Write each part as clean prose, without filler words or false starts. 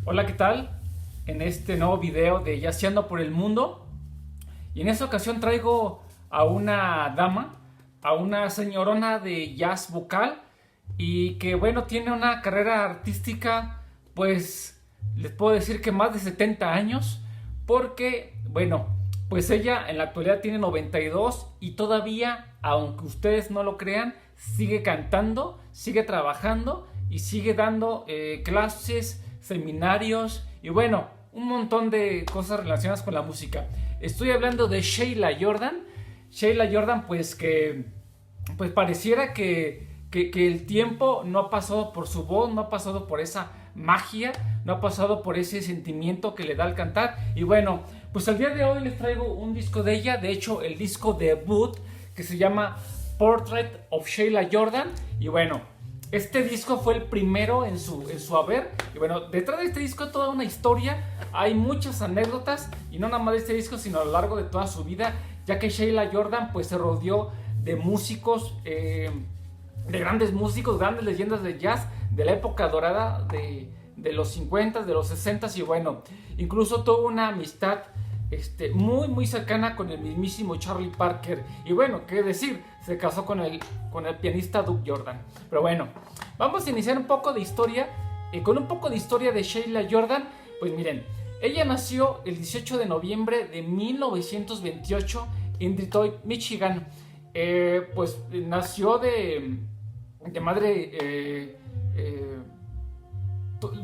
Hola, ¿qué tal? En este nuevo video de Jazzeando por el Mundo. Y en esta ocasión traigo a una dama, a una señorona de jazz vocal. Y que bueno, tiene una carrera artística, pues les puedo decir que más de 70 años. Porque, bueno, pues ella en la actualidad tiene 92 y todavía, aunque ustedes no lo crean, sigue cantando, sigue trabajando y sigue dando clases, seminarios y bueno, un montón de cosas relacionadas con la música. Estoy hablando de Sheila Jordan. Sheila Jordan, pues pareciera que el tiempo no ha pasado por su voz, no ha pasado por esa magia, no ha pasado por ese sentimiento que le da al cantar. Y bueno, pues al día de hoy les traigo un disco de ella, de hecho el disco debut, que se llama Portrait of Sheila Jordan. Y bueno, este disco fue el primero en su haber. Y bueno, detrás de este disco hay toda una historia. Hay muchas anécdotas. Y no nada más de este disco, sino a lo largo de toda su vida. Ya que Sheila Jordan pues se rodeó de músicos, de grandes músicos, grandes leyendas de jazz de la época dorada de los 50, de los 60. Y bueno, incluso tuvo una amistad muy cercana con el mismísimo Charlie Parker. Y bueno, qué decir, se casó con el pianista Duke Jordan. Pero bueno, vamos a iniciar un poco de historia, con un poco de historia de Sheila Jordan. Pues miren, ella nació el 18 de noviembre de 1928 en Detroit, Michigan. Pues nació de madre...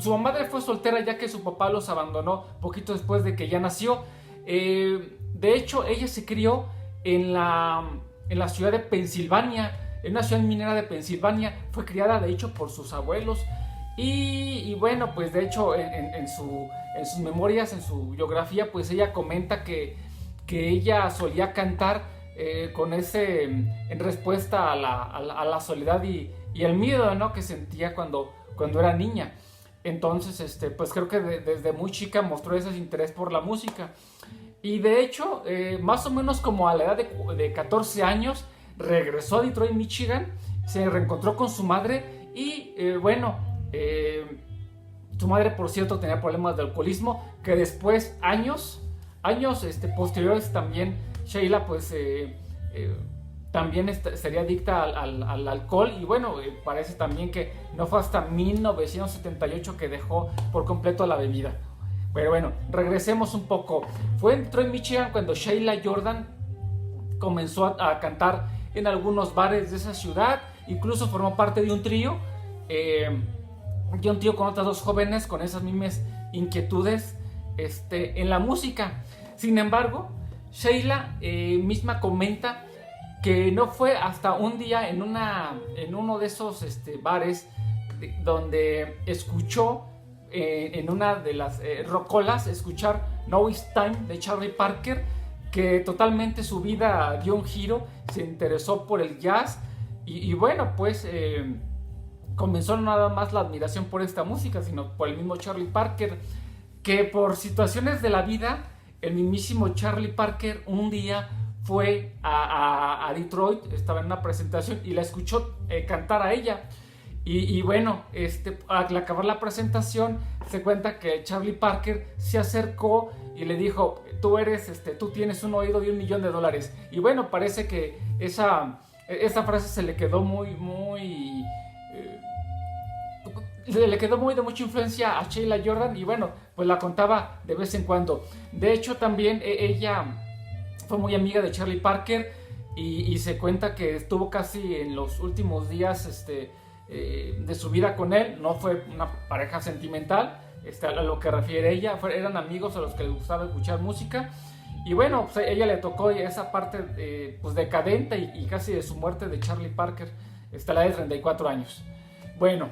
su madre fue soltera, ya que su papá los abandonó poquito después de que ella nació. De hecho, ella se crió en la ciudad de Pensilvania, en una ciudad minera de Pensilvania. Fue criada, de hecho, por sus abuelos. Y bueno, pues de hecho, en sus memorias, en su biografía, pues ella comenta que ella solía cantar en respuesta a la soledad y el miedo, ¿no?, que sentía cuando era niña. Entonces, pues creo que desde muy chica mostró ese interés por la música. Y de hecho, más o menos como a la edad de 14 años, regresó a Detroit, Michigan, se reencontró con su madre y su madre, por cierto, tenía problemas de alcoholismo, que después, años posteriores también, Sheila pues también sería adicta al alcohol. Y bueno, parece también que no fue hasta 1978 que dejó por completo la bebida. Pero bueno, regresemos un poco. Fue en Detroit, Michigan, cuando Sheila Jordan comenzó a cantar en algunos bares de esa ciudad. Incluso formó parte de un trío, con otras dos jóvenes con esas mismas inquietudes en la música. Sin embargo, Sheila misma comenta que no fue hasta un día en uno de esos bares donde escuchó en una de las rocolas, escuchar Now It's Time de Charlie Parker, que totalmente su vida dio un giro, se interesó por el jazz y bueno, pues comenzó no nada más la admiración por esta música, sino por el mismo Charlie Parker, que por situaciones de la vida, el mismísimo Charlie Parker un día fue a Detroit, estaba en una presentación y la escuchó cantar a ella. Y bueno, al acabar la presentación se cuenta que Charlie Parker se acercó y le dijo: tú tienes un oído de $1.000.000. Y bueno, parece que esa frase se le quedó le quedó muy de mucha influencia a Sheila Jordan. Y bueno, pues la contaba de vez en cuando. De hecho, también ella fue muy amiga de Charlie Parker y se cuenta que estuvo casi en los últimos días de su vida con él. No fue una pareja sentimental, a lo que refiere ella, eran amigos a los que les gustaba escuchar música. Y bueno, pues a ella le tocó esa parte pues decadente y casi de su muerte de Charlie Parker, a la edad de 34 años. Bueno,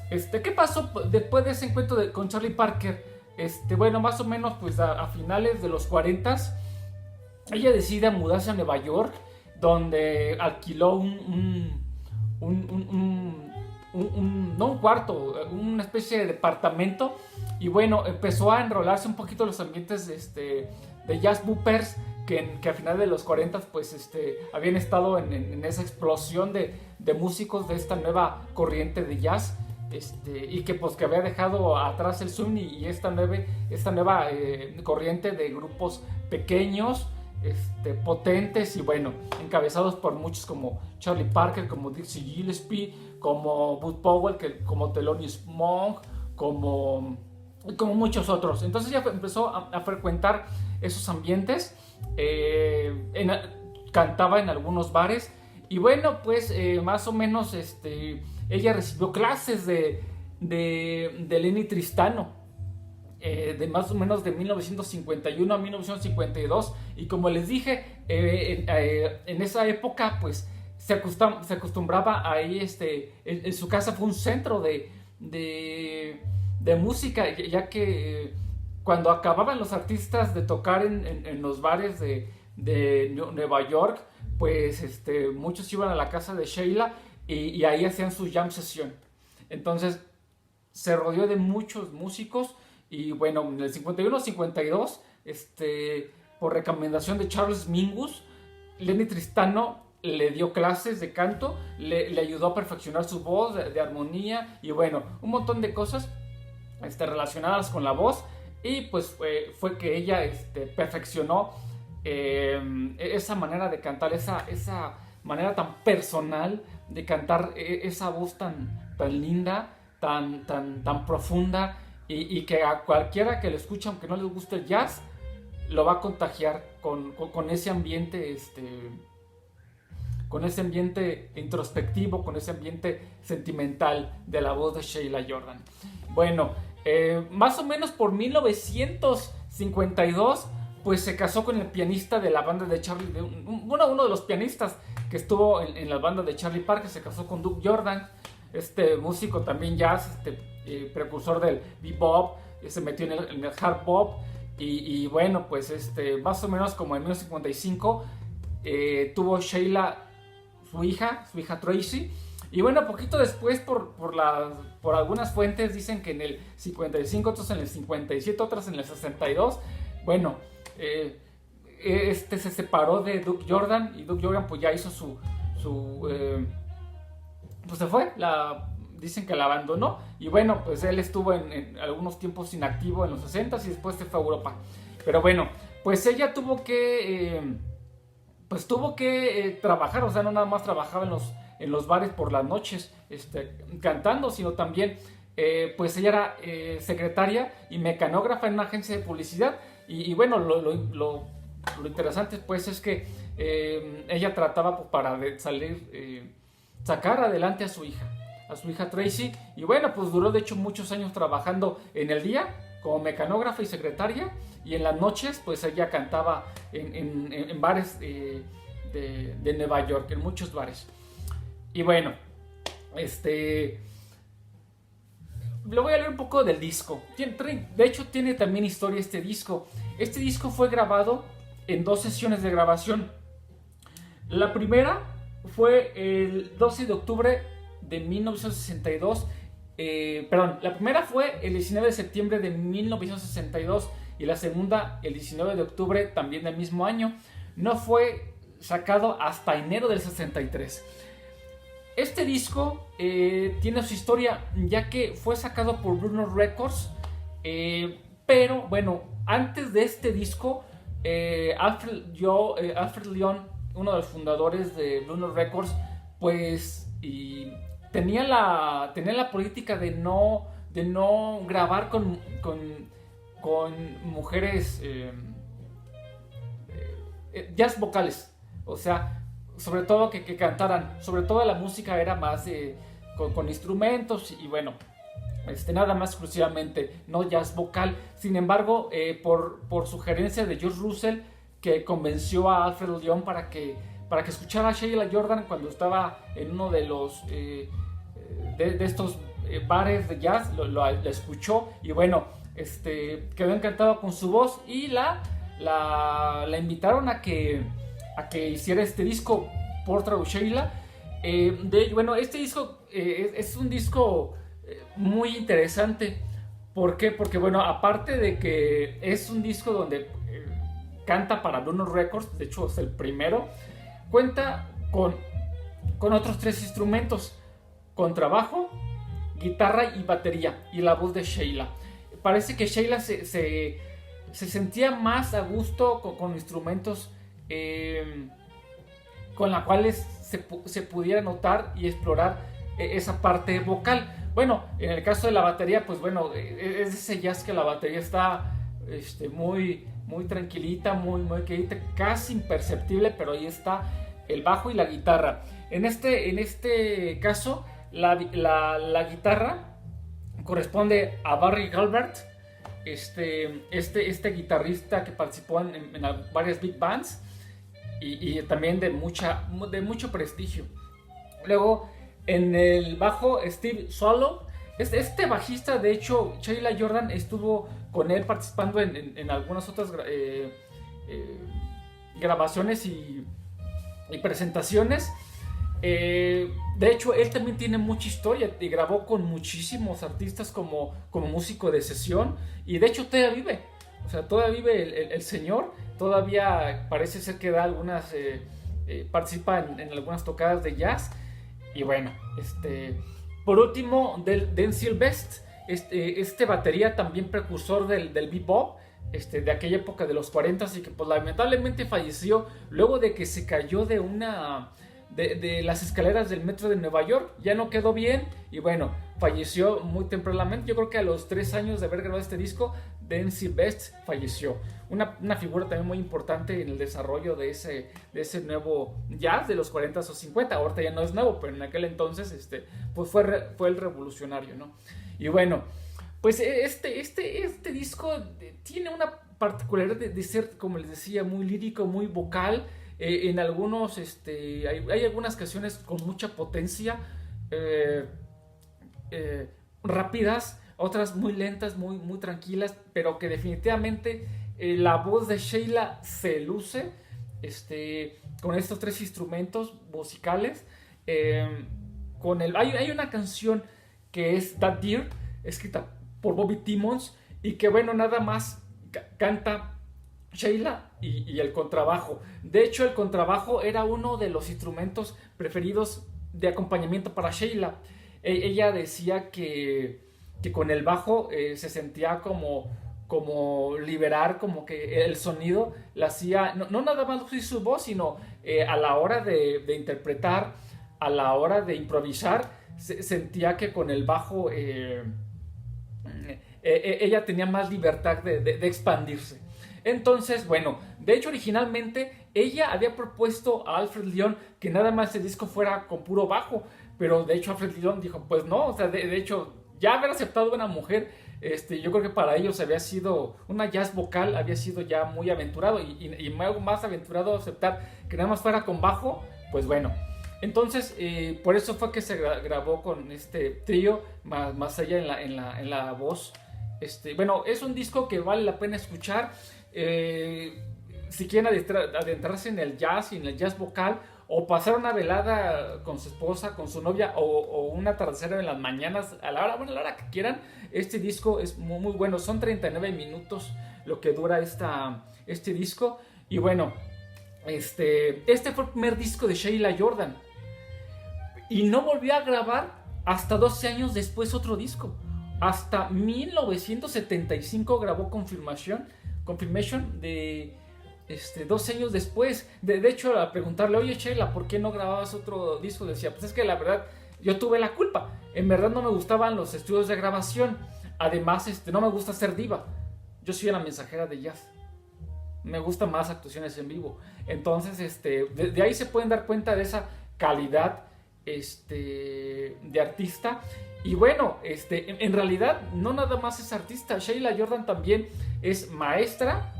¿qué pasó después de ese encuentro con Charlie Parker? Bueno, más o menos pues a finales de los 40s, ella decide mudarse a Nueva York, donde alquiló no un cuarto, una especie de departamento. Y bueno, empezó a enrolarse un poquito en los ambientes de jazz boopers que a finales de los 40 pues habían estado en esa explosión de músicos de esta nueva corriente de jazz. y que pues que había dejado atrás el swing y esta nueva corriente de grupos pequeños, potentes y bueno, encabezados por muchos como Charlie Parker, como Dizzy Gillespie, como Bud Powell, como Thelonious Monk, como muchos otros. Entonces ella empezó a frecuentar esos ambientes, cantaba en algunos bares y bueno, pues más o menos ella recibió clases de Lenny Tristano, de más o menos de 1951 a 1952 y como les dije, en esa época pues se acostumbraba ahí, en su casa fue un centro de música, ya que cuando acababan los artistas de tocar en los bares de Nueva York, pues muchos iban a la casa de Sheila y ahí hacían su jam session. Entonces se rodeó de muchos músicos y bueno, en el 51-52, por recomendación de Charles Mingus, Lenny Tristano le dio clases de canto, le ayudó a perfeccionar su voz de armonía y bueno, un montón de cosas relacionadas con la voz y pues fue que ella perfeccionó esa manera de cantar, esa manera tan personal de cantar, esa voz tan linda, tan profunda y que a cualquiera que le escuche, aunque no les guste el jazz, lo va a contagiar con ese ambiente, con ese ambiente introspectivo, con ese ambiente sentimental de la voz de Sheila Jordan. Bueno, más o menos por 1952, pues se casó con el pianista de la banda de Charlie, uno de los pianistas que estuvo en la banda de Charlie Parker, se casó con Duke Jordan, músico también jazz, precursor del bebop, se metió en el hard bop y bueno, pues más o menos como en 1955 tuvo Sheila su hija Tracy. Y bueno, poquito después, por algunas fuentes dicen que en el 55, otros en el 57, otras en el 62. Bueno, se separó de Duke Jordan y Duke Jordan pues ya hizo pues se fue, dicen que la abandonó. Y bueno, pues él estuvo en algunos tiempos inactivo en los 60 y después se fue a Europa. Pero bueno, pues ella tuvo que trabajar, o sea, no nada más trabajaba en los bares por las noches cantando, sino también pues ella era secretaria y mecanógrafa en una agencia de publicidad y bueno, lo interesante pues es que ella trataba pues, para sacar adelante a su hija Tracy y bueno, pues duró de hecho muchos años trabajando en el día como mecanógrafa y secretaria y en las noches pues ella cantaba en bares de Nueva York, en muchos bares. Y bueno, le voy a leer un poco del disco. De hecho, tiene también historia este disco. Este disco fue grabado en 2 sesiones de grabación. La primera fue el 12 de octubre de 1962. La primera fue el 19 de septiembre de 1962 y la segunda el 19 de octubre también del mismo año. No fue sacado hasta enero del 63. Este disco tiene su historia ya que fue sacado por Blue Note Records, pero bueno, antes de este disco Alfred Lion, uno de los fundadores de Blue Note Records, pues tenía la política de no grabar con mujeres jazz vocales, o sea, sobre todo que cantaran, sobre todo la música era más con instrumentos y bueno, nada más exclusivamente, no jazz vocal. Sin embargo, por sugerencia de George Russell, que convenció a Alfred Lion para que escuchara a Sheila Jordan cuando estaba en uno de los de estos bares de jazz, lo escuchó y bueno, quedó encantado con su voz y la invitaron a que hiciera este disco Portrait of Sheila. Bueno, este disco es un disco muy interesante. ¿Por qué? Porque bueno, aparte de que es un disco donde canta para Blue Note Records, de hecho es el primero, cuenta con otros 3 instrumentos: contrabajo, guitarra y batería, y la voz de Sheila. Parece que Sheila se sentía más a gusto con instrumentos con los cuales se pudiera notar y explorar esa parte vocal. Bueno, en el caso de la batería, pues bueno, es ese jazz que la batería está muy, muy tranquilita, muy quedita, casi imperceptible, pero ahí está el bajo y la guitarra. En este caso, la guitarra corresponde a Barry Gilbert, este guitarrista que participó en varias big bands y también de mucho prestigio. Luego, en el bajo, Steve Swallow. Este bajista, de hecho, Sheila Jordan estuvo con él participando en algunas otras grabaciones y presentaciones. De hecho, él también tiene mucha historia y grabó con muchísimos artistas como músico de sesión, y de hecho todavía vive. O sea, todavía vive el señor, todavía parece ser que da algunas, participa en algunas tocadas de jazz. Y bueno, por último, Denzil Best, batería también precursor del bebop, de aquella época de los 40, y que pues lamentablemente falleció luego de que se cayó de las escaleras del metro de Nueva York. Ya no quedó bien y bueno, falleció muy tempranamente. Yo creo que a los 3 años de haber grabado este disco, Denzil Best falleció. Una figura también muy importante en el desarrollo de ese nuevo jazz de los 40 o 50. Ahorita ya no es nuevo, pero en aquel entonces pues fue el revolucionario, ¿no? Y bueno, pues este disco tiene una particularidad de ser, como les decía, muy lírico, muy vocal. En algunos, hay algunas canciones con mucha potencia, rápidas, otras muy lentas, muy tranquilas, pero que definitivamente la voz de Sheila se luce con estos 3 instrumentos musicales. Hay una canción que es That Deer, escrita por Bobby Timmons, y que bueno, nada más canta Sheila y el contrabajo. De hecho, el contrabajo era uno de los instrumentos preferidos de acompañamiento para Sheila. Ella decía que con el bajo se sentía como liberar, como que el sonido la hacía, no nada más su voz, sino a la hora de interpretar, a la hora de improvisar, sentía que con el bajo ella tenía más libertad de expandirse. Entonces, bueno, de hecho originalmente ella había propuesto a Alfred Lion que nada más el disco fuera con puro bajo, pero de hecho Alfred Lion dijo, pues no, o sea, de hecho ya haber aceptado a una mujer, yo creo que para ellos había sido una jazz vocal, había sido ya muy aventurado, y más aventurado aceptar que nada más fuera con bajo, pues bueno. Entonces, por eso fue que se grabó con este trío, más allá en la voz. Bueno, es un disco que vale la pena escuchar. Si quieren adentrarse en el jazz y en el jazz vocal, o pasar una velada con su esposa, con su novia, o un atardecer en las mañanas, a la hora que quieran, este disco es muy bueno. Son 39 minutos lo que dura este disco. Y bueno, este fue el primer disco de Sheila Jordan, y no volvió a grabar hasta 12 años después otro disco. Hasta 1975 grabó Confirmation de 12 años después. De hecho, a preguntarle, oye Sheila, ¿por qué no grababas otro disco? Decía, pues es que la verdad, yo tuve la culpa. En verdad no me gustaban los estudios de grabación. Además, no me gusta ser diva. Yo soy una mensajera de jazz. Me gustan más actuaciones en vivo. Entonces, de ahí se pueden dar cuenta de esa calidad de artista. Y bueno, en realidad no nada más es artista. Sheila Jordan también es maestra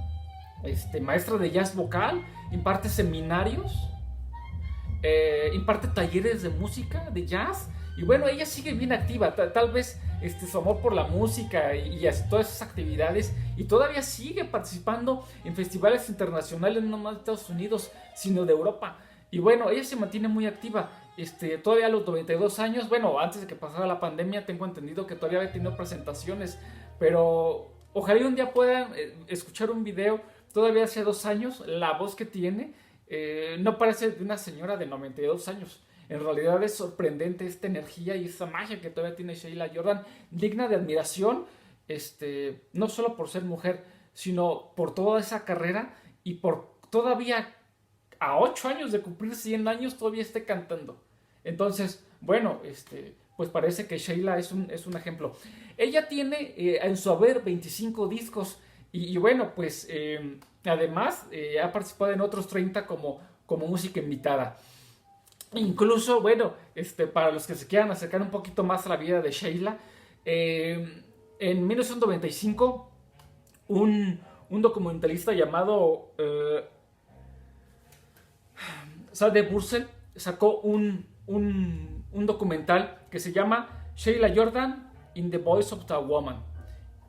de jazz vocal, imparte seminarios, imparte talleres de música, de jazz. Y bueno, ella sigue bien activa, tal vez su amor por la música y todas esas actividades, y todavía sigue participando en festivales internacionales, no más de Estados Unidos, sino de Europa. Y bueno, ella se mantiene muy activa, todavía a los 92 años, bueno, antes de que pasara la pandemia, tengo entendido que todavía había tenido presentaciones, pero ojalá un día puedan escuchar un video, todavía hace 2 años, la voz que tiene, no parece de una señora de 92 años, En realidad es sorprendente esta energía y esa magia que todavía tiene Sheila Jordan, digna de admiración, no solo por ser mujer, sino por toda esa carrera y por todavía a 8 años de cumplir 100 años todavía esté cantando. Entonces, bueno, pues parece que Sheila es un ejemplo. Ella tiene en su haber 25 discos y bueno, pues además ha participado en otros 30 como música invitada. Incluso, bueno, para los que se quieran acercar un poquito más a la vida de Sheila, en 1995 un documentalista llamado Sade Burzel sacó un documental que se llama Sheila Jordan in the Voice of the Woman.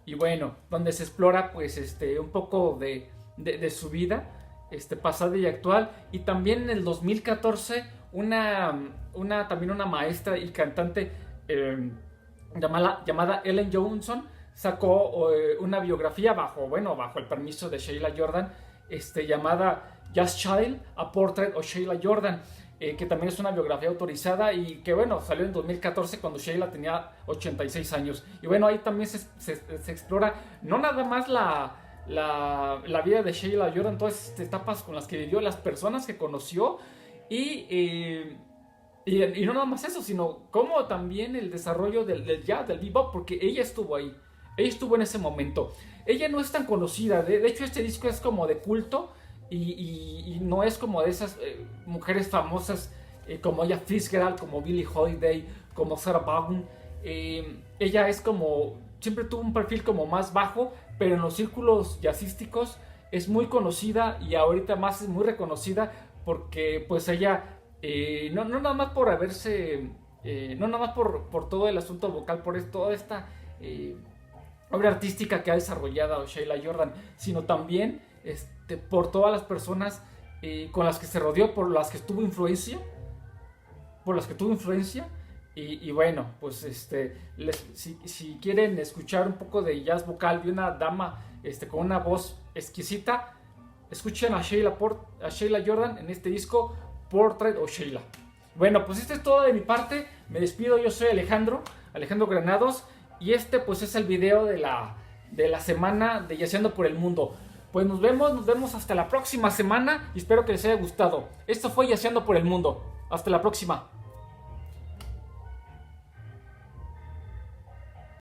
Y bueno, donde se explora pues un poco de su vida pasada y actual. Y también en el 2014 también una maestra y cantante llamada Ellen Johnson sacó una biografía bajo el permiso de Sheila Jordan, llamada Just Child, A Portrait of Sheila Jordan, que también es una biografía autorizada y que bueno, salió en 2014 cuando Sheila tenía 86 años. Y bueno, ahí también se explora no nada más la vida de Sheila Jordan, todas estas etapas con las que vivió, las personas que conoció y no nada más eso, sino como también el desarrollo del jazz, del bebop, porque ella estuvo ahí, ella estuvo en ese momento. Ella no es tan conocida, de hecho este disco es como de culto y no es como de esas mujeres famosas como ella Fitzgerald, como Billie Holiday, como Sarah Vaughan. Ella es como, siempre tuvo un perfil como más bajo, pero en los círculos jazzísticos es muy conocida y ahorita más es muy reconocida porque pues ella no nada más por haberse no nada más por todo el asunto vocal, por toda esta obra artística que ha desarrollado Sheila Jordan, sino también por todas las personas con las que se rodeó, por las que tuvo influencia, y bueno, pues si quieren escuchar un poco de jazz vocal de una dama con una voz exquisita, escuchen a Sheila Jordan en este disco Portrait of Sheila. Bueno, pues es todo de mi parte. Me despido, yo soy Alejandro Granados y pues es el video de la semana de Jazzeando por el Mundo. Pues nos vemos hasta la próxima semana y espero que les haya gustado. Esto fue Jazzeando por el Mundo. Hasta la próxima.